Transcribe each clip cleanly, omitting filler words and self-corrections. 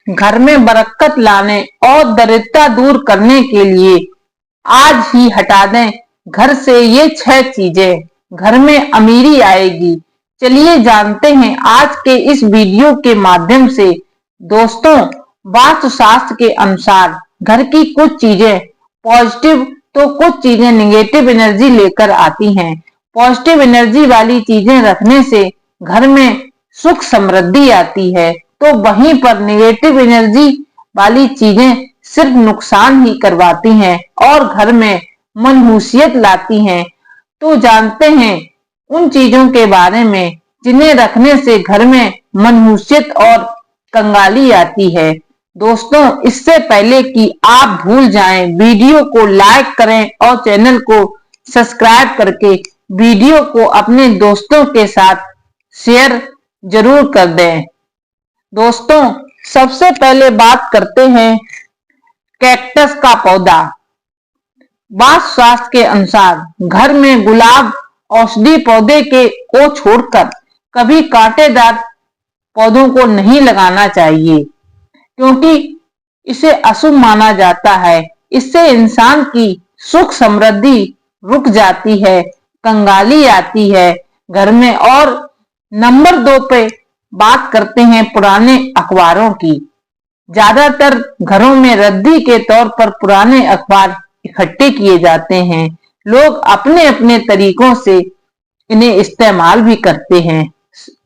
घर में बरकत लाने और दरिद्रता दूर करने के लिए आज ही हटा दें घर से ये 6 चीजें, घर में अमीरी आएगी। चलिए जानते हैं आज के इस वीडियो के माध्यम से। दोस्तों, वास्तुशास्त्र के अनुसार घर की कुछ चीजें पॉजिटिव तो कुछ चीजें निगेटिव एनर्जी लेकर आती हैं। पॉजिटिव एनर्जी वाली चीजें रखने से घर में सुख समृद्धि आती है, तो वहीं पर नेगेटिव एनर्जी वाली चीजें सिर्फ नुकसान ही करवाती हैं और घर में मनहूसियत लाती हैं। तो जानते हैं उन चीजों के बारे में जिन्हें रखने से घर में मनहूसियत और कंगाली आती है। दोस्तों, इससे पहले कि आप भूल जाएं, वीडियो को लाइक करें और चैनल को सब्सक्राइब करके वीडियो को अपने दोस्तों के साथ शेयर जरूर कर दें। दोस्तों, सबसे पहले बात करते हैं कैक्टस का पौधा। वास्तुशास्त्र के अनुसार घर में गुलाब औषधि पौधे को छोड़कर कभी कांटेदार पौधों को नहीं लगाना चाहिए, क्योंकि इसे अशुभ माना जाता है। इससे इंसान की सुख समृद्धि रुक जाती है, कंगाली आती है घर में। और नंबर 2 पे बात करते हैं पुराने अखबारों की। ज्यादातर घरों में रद्दी के तौर पर पुराने अखबार इकट्ठे किए जाते हैं। लोग अपने अपने तरीकों से इन्हें इस्तेमाल भी करते हैं।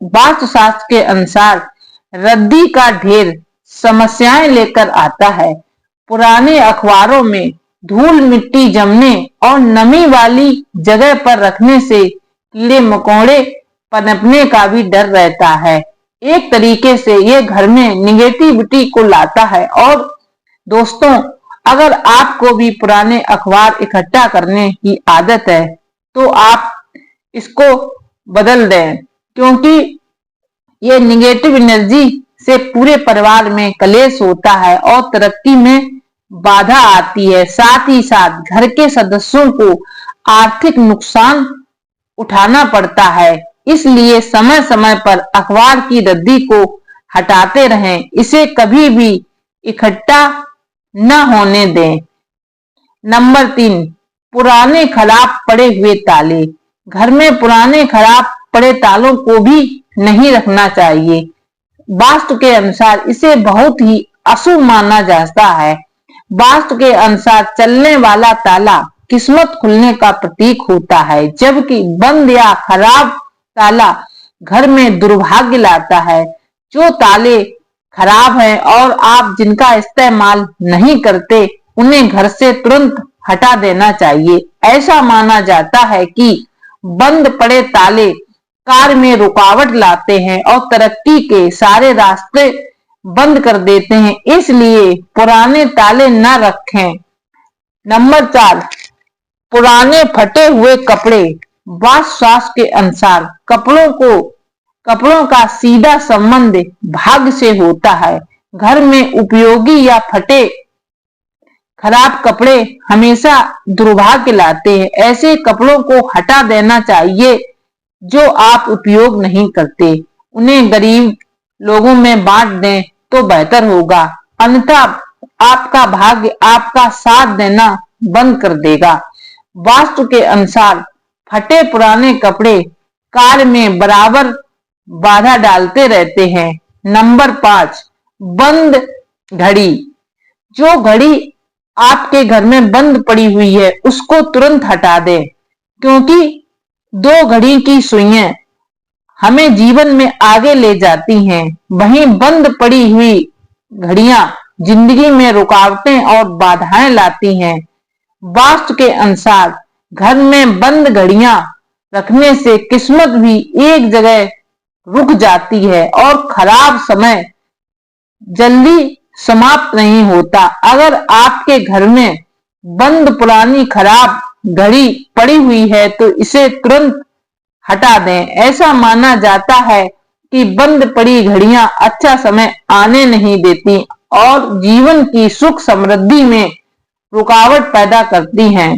वास्तुशास्त्र के अनुसार रद्दी का ढेर समस्याएं लेकर आता है। पुराने अखबारों में धूल मिट्टी जमने और नमी वाली जगह पर रखने से कीड़े मकोड़े पनपने का भी डर रहता है। एक तरीके से ये घर में निगेटिविटी को लाता है। और दोस्तों, अगर आपको भी पुराने अखबार इकट्ठा करने की आदत है तो आप इसको बदल दें, क्योंकि ये निगेटिव एनर्जी से पूरे परिवार में कलेश होता है और तरक्की में बाधा आती है। साथ ही साथ घर के सदस्यों को आर्थिक नुकसान उठाना पड़ता है। इसलिए समय समय पर अखबार की रद्दी को हटाते रहें, इसे कभी भी इकट्ठा न होने दें। नंबर 3, पुराने खराब पड़े हुए ताले। घर में पुराने खराब पड़े तालों को भी नहीं रखना चाहिए। वास्तु के अनुसार इसे बहुत ही अशुभ माना जाता है। वास्तु के अनुसार चलने वाला ताला किस्मत खुलने का प्रतीक होता है, जबकि बंद या खराब ताला घर में दुर्भाग्य लाता है। जो ताले खराब हैं और आप जिनका इस्तेमाल नहीं करते, उन्हें घर से तुरंत हटा देना चाहिए। ऐसा माना जाता है कि बंद पड़े ताले कार्य में रुकावट लाते हैं और तरक्की के सारे रास्ते बंद कर देते हैं, इसलिए पुराने ताले न रखें। नंबर 4, पुराने फटे हुए कपड़े। वास्तुशास्त्र के अनुसार कपड़ों का सीधा संबंध भाग्य से होता है। घर में उपयोगी या फटे खराब कपड़े हमेशा दुर्भाग्य लाते हैं। ऐसे कपड़ों को हटा देना चाहिए जो आप उपयोग नहीं करते। उन्हें गरीब लोगों में बांट दें तो बेहतर होगा, अन्यथा आपका भाग्य आपका साथ देना बंद कर देगा। वास्तु के अनुसार फटे पुराने कपड़े कार्य में बराबर बाधा डालते रहते हैं। नंबर 5, बंद घड़ी। जो घड़ी आपके घर में बंद पड़ी हुई है उसको तुरंत हटा दें, क्योंकि 2 घड़ी की सुइयां हमें जीवन में आगे ले जाती हैं, वहीं बंद पड़ी हुई घड़ियां जिंदगी में रुकावटें और बाधाएं लाती हैं। वास्तु के अनुसार घर में बंद घड़ियां रखने से किस्मत भी एक जगह रुक जाती है और खराब समय जल्दी समाप्त नहीं होता। अगर आपके घर में बंद पुरानी खराब घड़ी पड़ी हुई है तो इसे तुरंत हटा दें। ऐसा माना जाता है कि बंद पड़ी घड़ियां अच्छा समय आने नहीं देती और जीवन की सुख समृद्धि में रुकावट पैदा करती हैं।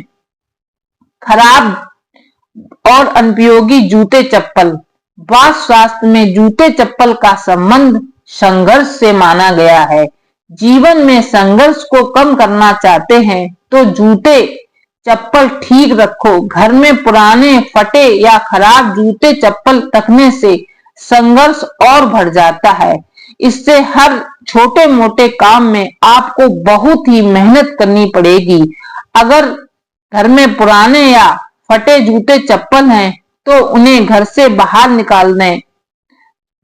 खराब और अनुपयोगी जूते चप्पल। वास्तुशास्त्र में जूते चप्पल का संबंध संघर्ष से माना गया है। जीवन में संघर्ष को कम करना चाहते हैं तो जूते चप्पल ठीक रखो। घर में पुराने, फटे या खराब जूते चप्पल रखने से संघर्ष और बढ़ जाता है। इससे हर छोटे मोटे काम में आपको बहुत ही मेहनत करनी पड़ेगी। अगर घर में पुराने या फटे जूते चप्पल हैं तो उन्हें घर से बाहर निकाल दें।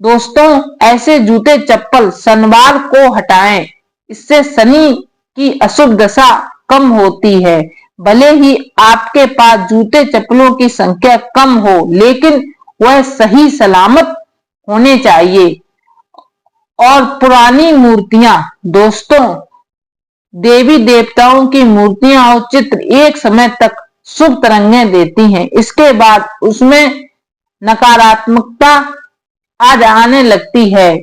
दोस्तों, ऐसे जूते चप्पल शनिवार को हटाएं। इससे शनि की अशुभ दशा कम होती है। भले ही आपके पास जूते चप्पलों की संख्या कम हो, लेकिन वह सही सलामत होने चाहिए। और पुरानी मूर्तियां, दोस्तों, देवी देवताओं की मूर्तियां और चित्र एक समय तक शुभ तरंगें देती हैं। इसके बाद उसमें नकारात्मकता आ जाने लगती है।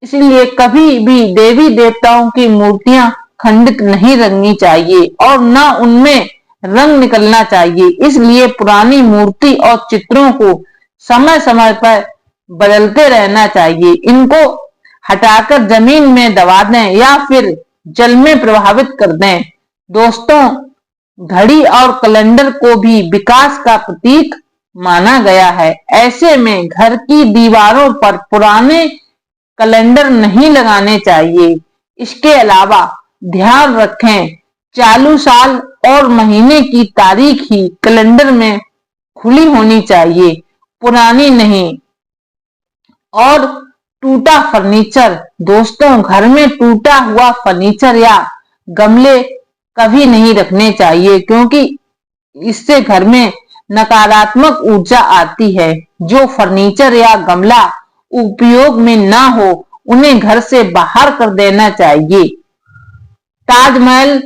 इसलिए कभी भी देवी देवताओं की मूर्तियां खंडित नहीं रखनी चाहिए और न उनमें रंग निकलना चाहिए। इसलिए पुरानी मूर्ति और चित्रों को समय समय पर बदलते रहना चाहिए। इनको हटाकर जमीन में दबा दें या फिर जल में प्रभावित कर दें। दोस्तों, घड़ी और कैलेंडर को भी विकास का प्रतीक माना गया है। ऐसे में घर की दीवारों पर पुराने कैलेंडर नहीं लगाने चाहिए। इसके अलावा ध्यान रखें, चालू साल और महीने की तारीख ही कैलेंडर में खुली होनी चाहिए, पुरानी नहीं। और टूटा फर्नीचर, दोस्तों, घर में टूटा हुआ फर्नीचर या गमले कभी नहीं रखने चाहिए, क्योंकि इससे घर में नकारात्मक ऊर्जा आती है। जो फर्नीचर या गमला उपयोग में ना हो, उन्हें घर से बाहर कर देना चाहिए। ताजमहल,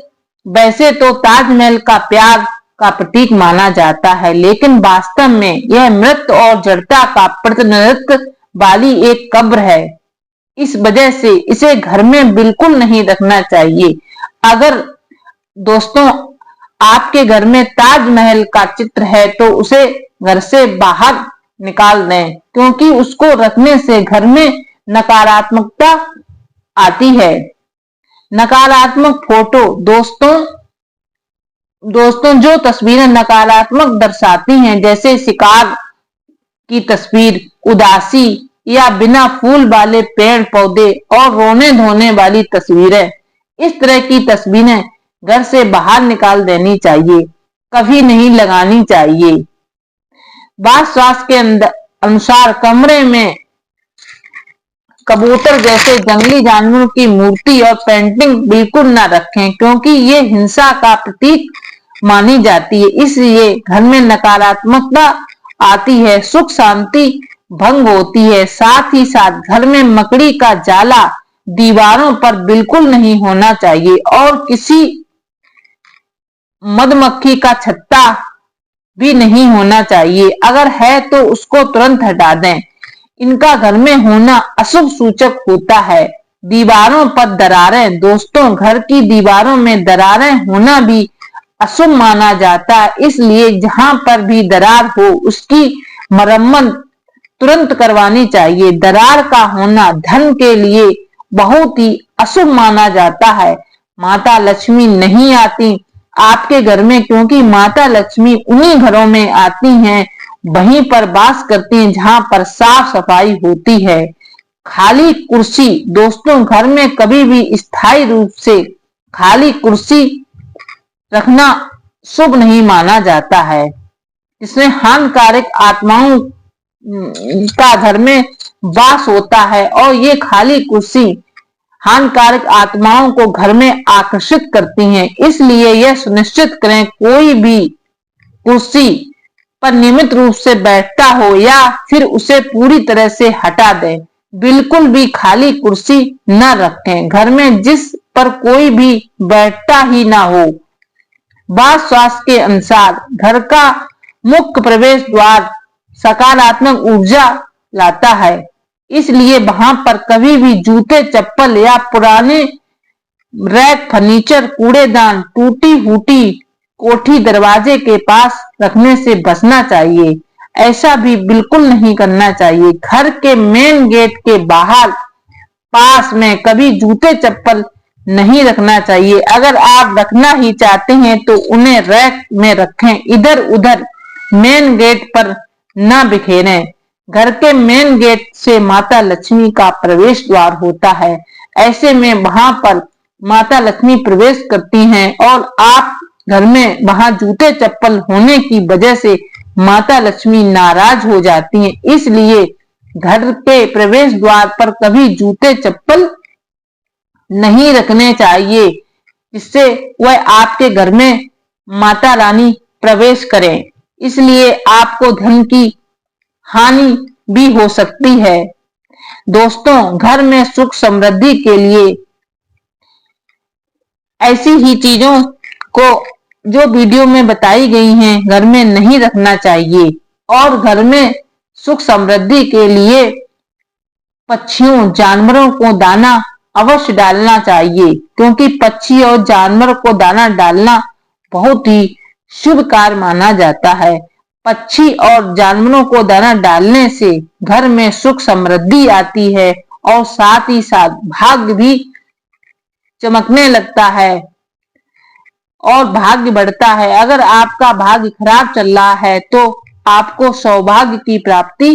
वैसे तो ताजमहल का प्यार का प्रतीक माना जाता है, लेकिन वास्तव में यह मृत्यु और जड़ता का प्रतिनिधित्व वाली एक कब्र है। इस वजह से इसे घर में बिल्कुल नहीं रखना चाहिए। अगर दोस्तों आपके घर में ताजमहल का चित्र है तो उसे घर से बाहर निकाल दें, क्योंकि उसको रखने से घर में नकारात्मकता आती है। नकारात्मक फोटो, दोस्तों जो तस्वीरें नकारात्मक दर्शाती हैं, जैसे शिकार की तस्वीर, उदासी या बिना फूल वाले पेड़ पौधे और रोने धोने वाली तस्वीरें, इस तरह की तस्वीरें घर से बाहर निकाल देनी चाहिए, कभी नहीं लगानी चाहिए। वास्तुशास्त्र के अनुसार कमरे में कबूतर जैसे जंगली जानवरों की मूर्ति और पेंटिंग बिल्कुल न रखें, क्योंकि ये हिंसा का प्रतीक मानी जाती है। इसलिए घर में नकारात्मकता आती है, सुख शांति भंग होती है। साथ ही साथ घर में मकड़ी का जाला दीवारों पर बिल्कुल नहीं होना चाहिए और किसी मधुमक्खी का छत्ता भी नहीं होना चाहिए। अगर है तो उसको तुरंत हटा दें। इनका घर में होना अशुभ सूचक होता है। दीवारों पर दरारें, दोस्तों घर की दीवारों में दरारें होना भी अशुभ माना जाता है। इसलिए जहां पर भी दरार हो उसकी मरम्मत तुरंत करवानी चाहिए। दरार का होना धन के लिए बहुत ही अशुभ माना जाता है। माता लक्ष्मी नहीं आती आपके घर में, क्योंकि माता लक्ष्मी उन्हीं घरों में आती हैं, वहीं पर वास करती हैं जहां पर साफ सफाई होती है। खाली कुर्सी, दोस्तों घर में कभी भी स्थायी रूप से खाली कुर्सी रखना शुभ नहीं माना जाता है। इसमें हानिकारक आत्माओं का घर में वास होता है और ये खाली कुर्सी हानिकारक आत्माओं को घर में आकर्षित करती हैं। इसलिए यह सुनिश्चित करें कोई भी कुर्सी पर नियमित रूप से बैठता हो या फिर उसे पूरी तरह से हटा दें। बिल्कुल भी खाली कुर्सी न रखें घर में जिस पर कोई भी बैठता ही ना हो। वास्तुशास्त्र के अनुसार घर का मुख्य प्रवेश द्वार सकारात्मक ऊर्जा लाता है, इसलिए वहां पर कभी भी जूते चप्पल या पुराने रैक, फर्नीचर, कूड़ेदान, टूटी फूटी कोठी दरवाजे के पास रखने से बचना चाहिए। ऐसा भी बिल्कुल नहीं करना चाहिए। घर के मेन गेट के बाहर पास में कभी जूते चप्पल नहीं रखना चाहिए। अगर आप रखना ही चाहते हैं तो उन्हें रैक में रखें, इधर उधर मेन गेट पर न बिखेरें। घर के मेन गेट से माता लक्ष्मी का प्रवेश द्वार होता है। ऐसे में वहां पर माता लक्ष्मी प्रवेश करती हैं और आप घर में वहां जूते चप्पल होने की वजह से माता लक्ष्मी नाराज हो जाती हैं। इसलिए घर के प्रवेश द्वार पर कभी जूते चप्पल नहीं रखने चाहिए, जिससे वह आपके घर में माता रानी प्रवेश करें। इसलिए आपको धन की हानि भी हो सकती है। दोस्तों, घर में सुख समृद्धि के लिए ऐसी ही चीजों को जो वीडियो में बताई गई हैं घर में नहीं रखना चाहिए। और घर में सुख समृद्धि के लिए पक्षियों जानवरों को दाना अवश्य डालना चाहिए, क्योंकि पक्षी और जानवर को दाना डालना बहुत ही शुभ कार्य माना जाता है। पक्षी और जानवरों को दाना डालने से घर में सुख समृद्धि आती है और साथ ही साथ भाग्य भी चमकने लगता है और भाग्य बढ़ता है। अगर आपका भाग्य खराब चल रहा है तो आपको सौभाग्य की प्राप्ति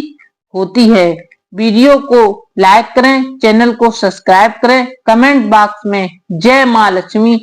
होती है। वीडियो को लाइक करें, चैनल को सब्सक्राइब करें, कमेंट बॉक्स में जय मां लक्ष्मी